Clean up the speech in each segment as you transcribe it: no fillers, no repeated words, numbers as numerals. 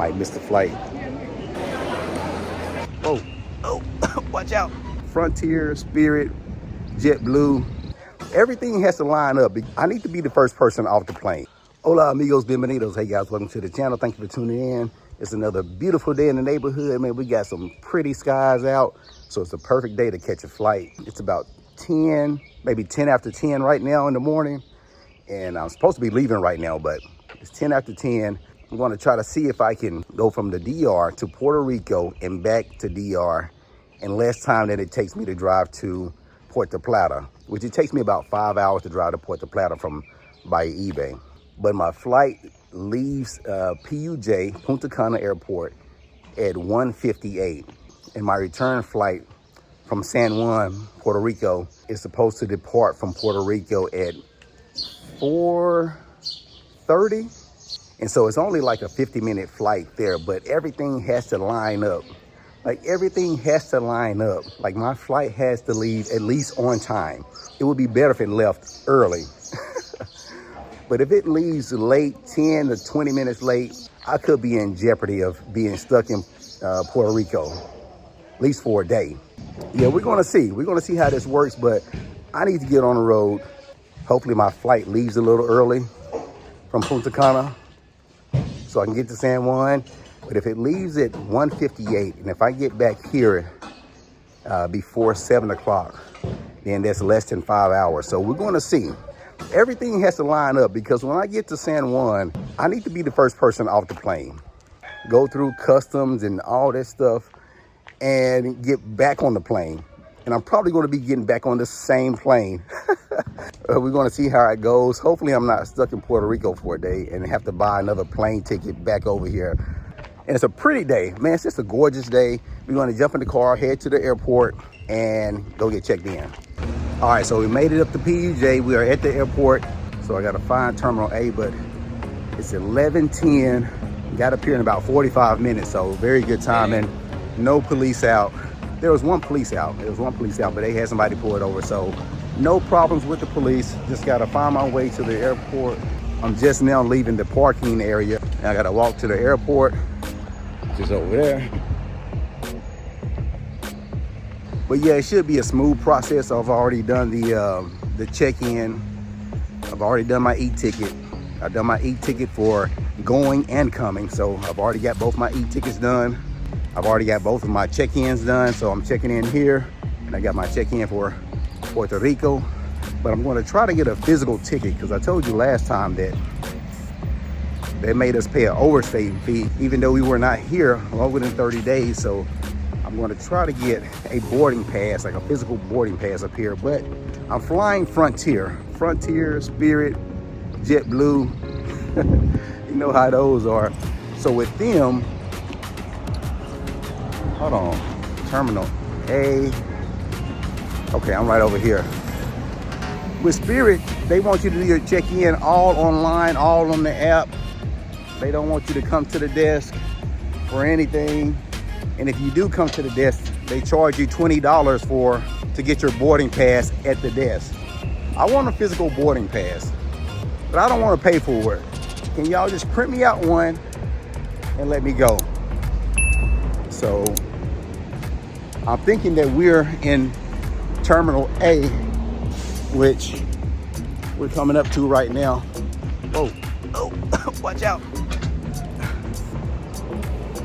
might miss the flight. Oh, oh, watch out. Frontier, Spirit, JetBlue, everything has to line up. I need to be the first person off the plane. Hola amigos, bienvenidos. Hey guys, welcome to the channel. Thank you for tuning in. It's another beautiful day in the neighborhood. Man, we got some pretty skies out. So it's a perfect day to catch a flight. It's about 10, maybe 10 after 10 right now in the morning. And I'm supposed to be leaving right now, but it's 10 after 10. I'm going to try to see if I can go from the DR to Puerto Rico and back to DR in less time than it takes me to drive to Puerto Plata, which it takes me about 5 hours to drive to Puerto Plata from Bahia. But my flight leaves PUJ, Punta Cana Airport, at 1:58. And my return flight from San Juan, Puerto Rico, is supposed to depart from Puerto Rico at 4:30. And so it's only like a 50-minute flight there, but everything has to line up. Like everything has to line up. Like my flight has to leave at least on time. It would be better if it left early. But if it leaves late, 10 to 20 minutes late, I could be in jeopardy of being stuck in Puerto Rico, at least for a day. Yeah, we're gonna see. We're gonna see how this works, but I need to get on the road. Hopefully my flight leaves a little early from Punta Cana so I can get to San Juan. But if it leaves at 1:58, and if I get back here before 7 o'clock, then that's less than 5 hours. So we're gonna see. Everything has to line up because when I get to San Juan, I need to be the first person off the plane. Go through customs and all that stuff and get back on the plane. And I'm probably going to be getting back on the same plane. We're going to see how it goes. Hopefully I'm not stuck in Puerto Rico for a day and have to buy another plane ticket back over here. And it's a pretty day. Man, it's just a gorgeous day. We're going to jump in the car, head to the airport, and go get checked in. All right, so we made it up to PUJ. We are at the airport. So I got to find Terminal A, but it's 11:10. Got up here in about 45 minutes, so very good timing. No police out. There was one police out. But they had somebody pull it over. So no problems with the police. Just got to find my way to the airport. I'm just now leaving the parking area. And I got to walk to the airport, which is over there. But yeah, it should be a smooth process. I've already done the check-in. I've already done my e-ticket. I've done my e-ticket for going and coming. So I've already got both my e-tickets done. I've already got both of my check-ins done. So I'm checking in here and I got my check-in for Puerto Rico. But I'm going to try to get a physical ticket because I told you last time that they made us pay an overstay fee, even though we were not here longer than 30 days. So I'm going to try to get a boarding pass, like a physical boarding pass up here. But I'm flying Frontier, Spirit, JetBlue. You know how those are. So with them, hold on, Terminal A. Okay, I'm right over here. With Spirit, they want you to do your check-in all online, all on the app. They don't want you to come to the desk for anything. And if you do come to the desk, they charge you $20 to get your boarding pass at the desk. I want a physical boarding pass, but I don't want to pay for it. Can y'all just print me out one and let me go? So I'm thinking that we're in Terminal A, which we're coming up to right now. Oh, watch out.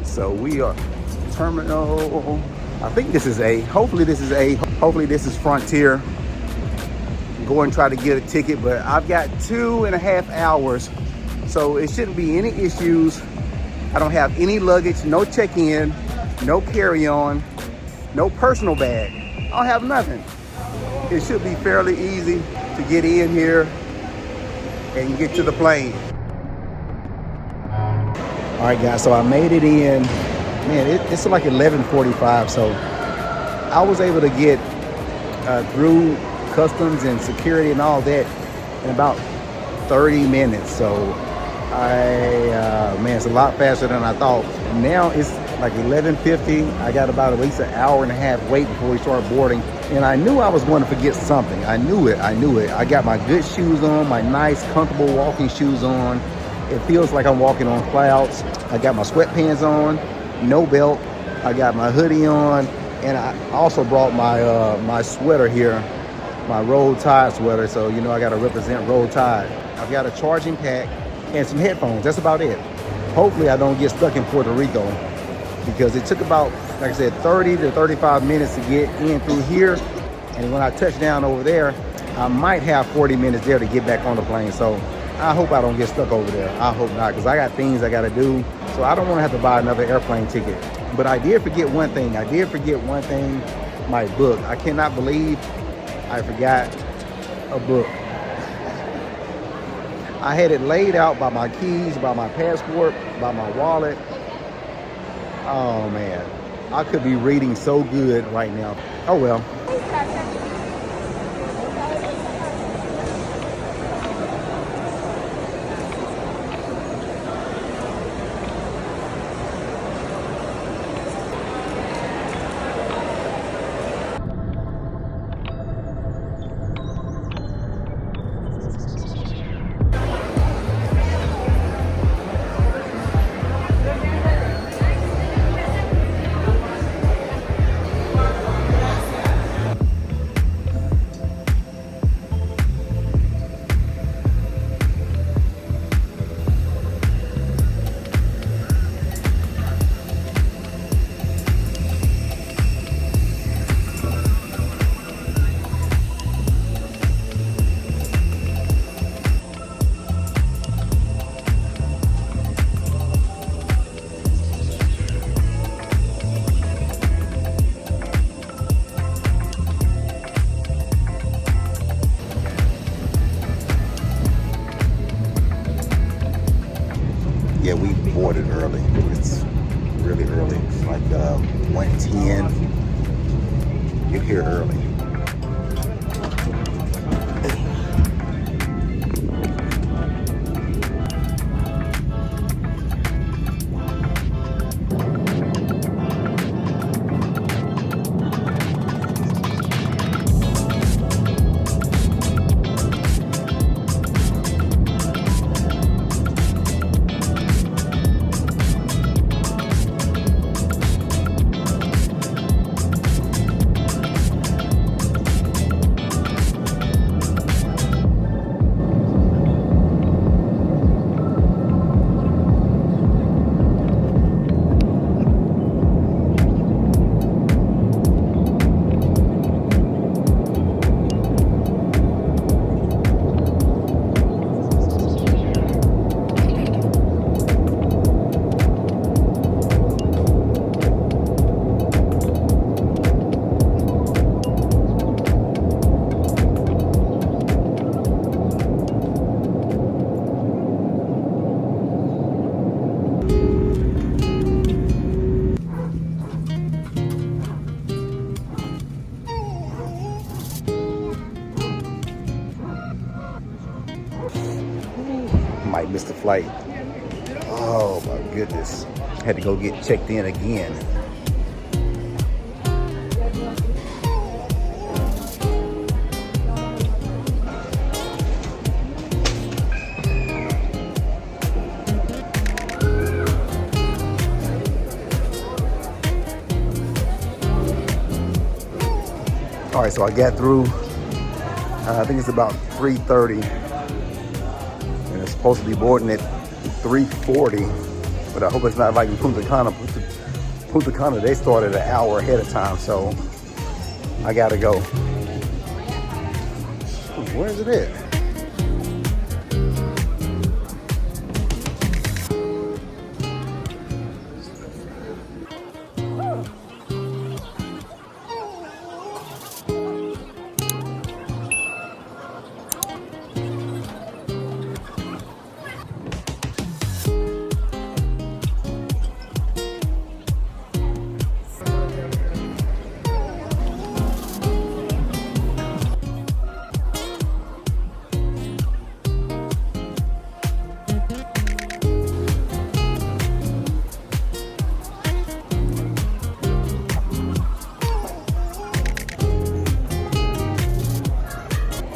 So we are Terminal, I think this is A. Hopefully this is A. Hopefully this is Frontier. Go and try to get a ticket, but I've got 2.5 hours. So it shouldn't be any issues. I don't have any luggage, no check-in, no carry-on, no personal bag. I don't have nothing. It should be fairly easy to get in here and get to the plane. All right, guys, so I made it in. Man, it's like 11:45, so I was able to get through customs and security and all that in about 30 minutes. So man, it's a lot faster than I thought. Now it's like 11:50. I got about at least an hour and a half wait before we start boarding. And I knew I was going to forget something. I knew it. I got my good shoes on, my nice, comfortable walking shoes on. It feels like I'm walking on clouds. I got my sweatpants on, no belt. I got my hoodie on, and I also brought my my sweater here, my Roll Tide sweater. So you know I got to represent Roll Tide. I've got a charging pack and some headphones. That's about it. Hopefully I don't get stuck in Puerto Rico, because it took about, like I said, 30 to 35 minutes to get in through here. And when I touch down over there, I might have 40 minutes there to get back on the plane. So I hope I don't get stuck over there. I hope not, because I got things I got to do. So I don't want to have to buy another airplane ticket. But I did forget one thing. My book. I cannot believe I forgot a book. I had it laid out by my keys, by my passport, by my wallet. Oh man, I could be reading so good right now. Oh well. Yeah, we boarded early. It's really early. It's like 1:10. Get here early. Might miss the flight. Oh my goodness. Had to go get checked in again. All right, so I got through, I think it's about 3:30. And it's supposed to be boarding at 3:40, but I hope it's not like in Punta Cana. Punta Cana, they started an hour ahead of time, so I gotta go. Where is it at?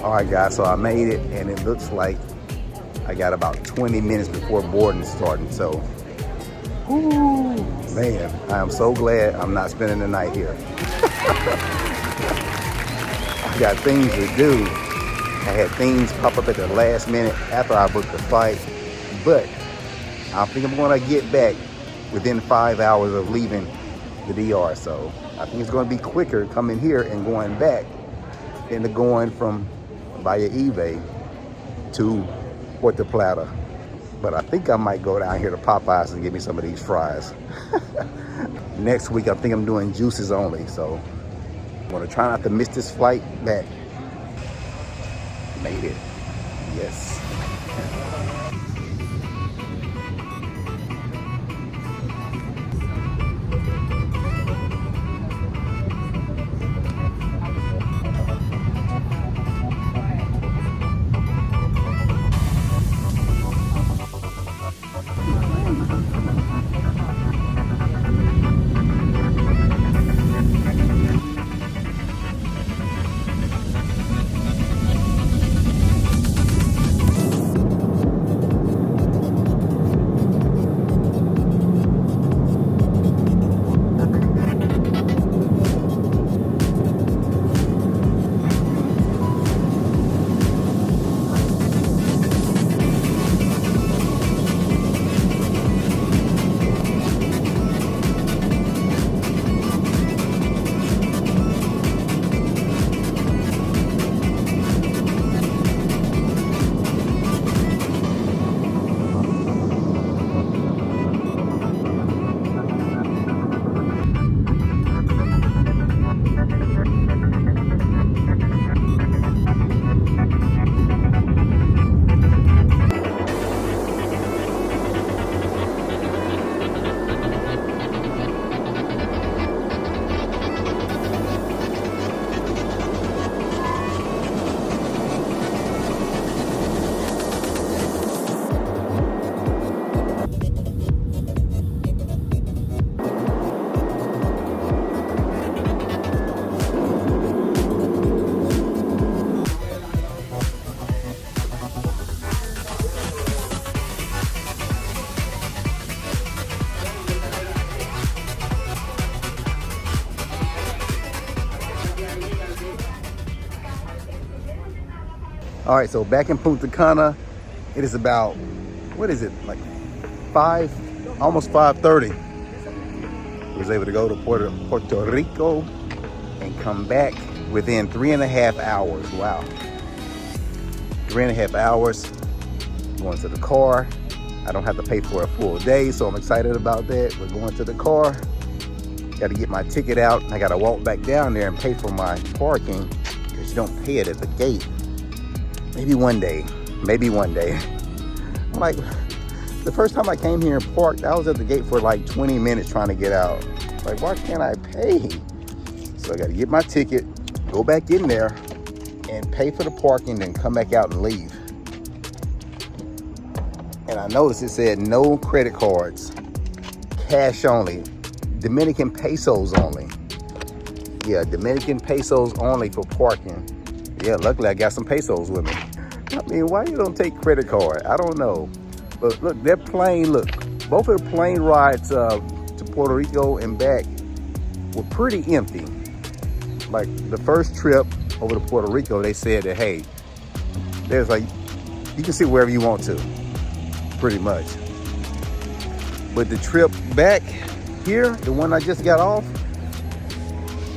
All right, guys, so I made it, and it looks like I I got about 20 minutes before boarding starting. So, whoo, man, I am so glad I'm not spending the night here. I got things to do. I had things pop up at the last minute after I booked the flight, but I think I'm gonna get back within 5 hours of leaving the DR. So I think it's gonna be quicker coming here and going back than going from via eBay to Puerto Plata. But I think I might go down here to Popeyes and get me some of these fries. Next week, I think I'm doing juices only. So I'm gonna try not to miss this flight back. Made it, yes. All right, so back in Punta Cana, it is about, what is it, like 5, almost 5:30. I was able to go to Puerto Rico and come back within 3.5 hours. Wow. 3.5 hours, going to the car. I don't have to pay for a full day, so I'm excited about that. We're going to the car. Got to get my ticket out. I got to walk back down there and pay for my parking because you don't pay it at the gate. Maybe one day, maybe one day. Like, the first time I came here and parked, I was at the gate for like 20 minutes trying to get out. Like, why can't I pay? So I got to get my ticket, go back in there, and pay for the parking, then come back out and leave. And I noticed it said no credit cards, cash only, Dominican pesos only. Yeah, Dominican pesos only for parking. Yeah, luckily I got some pesos with me. I mean, why you don't take credit card? I don't know. But look, that plane, look, both of the plane rides to Puerto Rico and back were pretty empty. Like the first trip over to Puerto Rico, they said that, hey, there's like, you can sit wherever you want to, pretty much. But the trip back here, the one I just got off,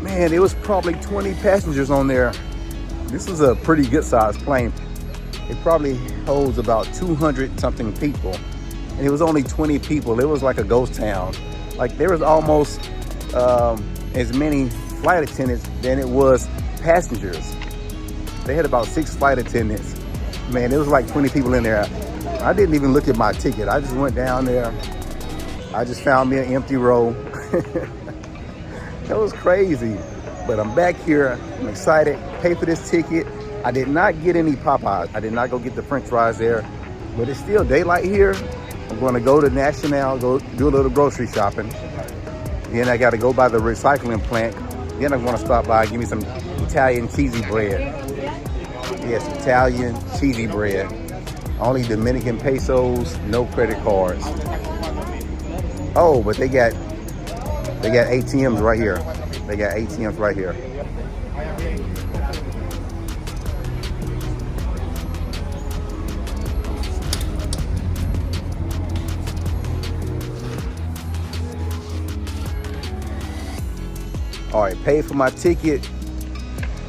man, it was probably 20 passengers on there. This is a pretty good sized plane. It probably holds about 200 something people. And it was only 20 people. It was like a ghost town. Like there was almost as many flight attendants than it was passengers. They had about 6 flight attendants. Man, it was like 20 people in there. I didn't even look at my ticket. I just went down there. I just found me an empty row. That was crazy. But I'm back here, I'm excited, pay for this ticket. I did not get any Popeyes. I did not go get the French fries there, but it's still daylight here. I'm gonna go to National, go do a little grocery shopping. Then I gotta go by the recycling plant. Then I'm gonna stop by and give me some Italian cheesy bread. Yes, Italian cheesy bread. Only Dominican pesos, no credit cards. Oh, but they got ATMs right here. They got ATMs right here. All right, paid for my ticket.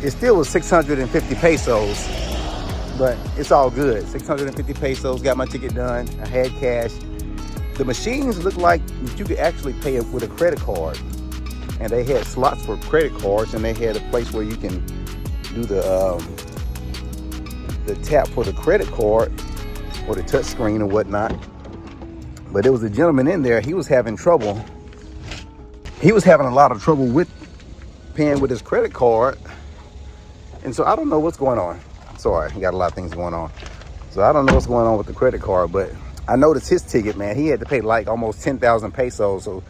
It still was 650 pesos, but it's all good. 650 pesos, got my ticket done. I had cash. The machines looked like you could actually pay it with a credit card. And they had slots for credit cards, and they had a place where you can do the tap for the credit card or the touch screen or whatnot. But there was a gentleman in there, he was having trouble. He was having a lot of trouble with paying with his credit card. And so I don't know what's going on. Sorry, he got a lot of things going on. So I don't know what's going on with the credit card, but I noticed his ticket, man, he had to pay like almost 10,000 pesos. So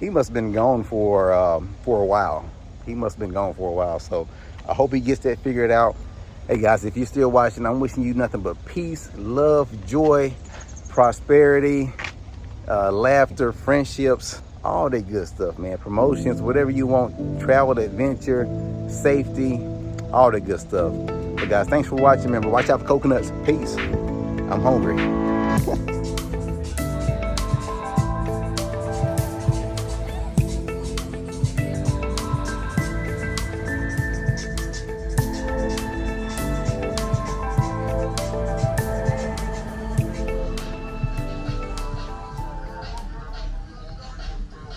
he must have been gone for a while. He must have been gone for a while. So I hope he gets that figured out. Hey guys, if you're still watching, I'm wishing you nothing but peace, love, joy, prosperity, laughter, friendships, all that good stuff, man. Promotions, whatever you want, travel, adventure, safety, all that good stuff. But guys, thanks for watching. Remember, watch out for coconuts. Peace. I'm hungry.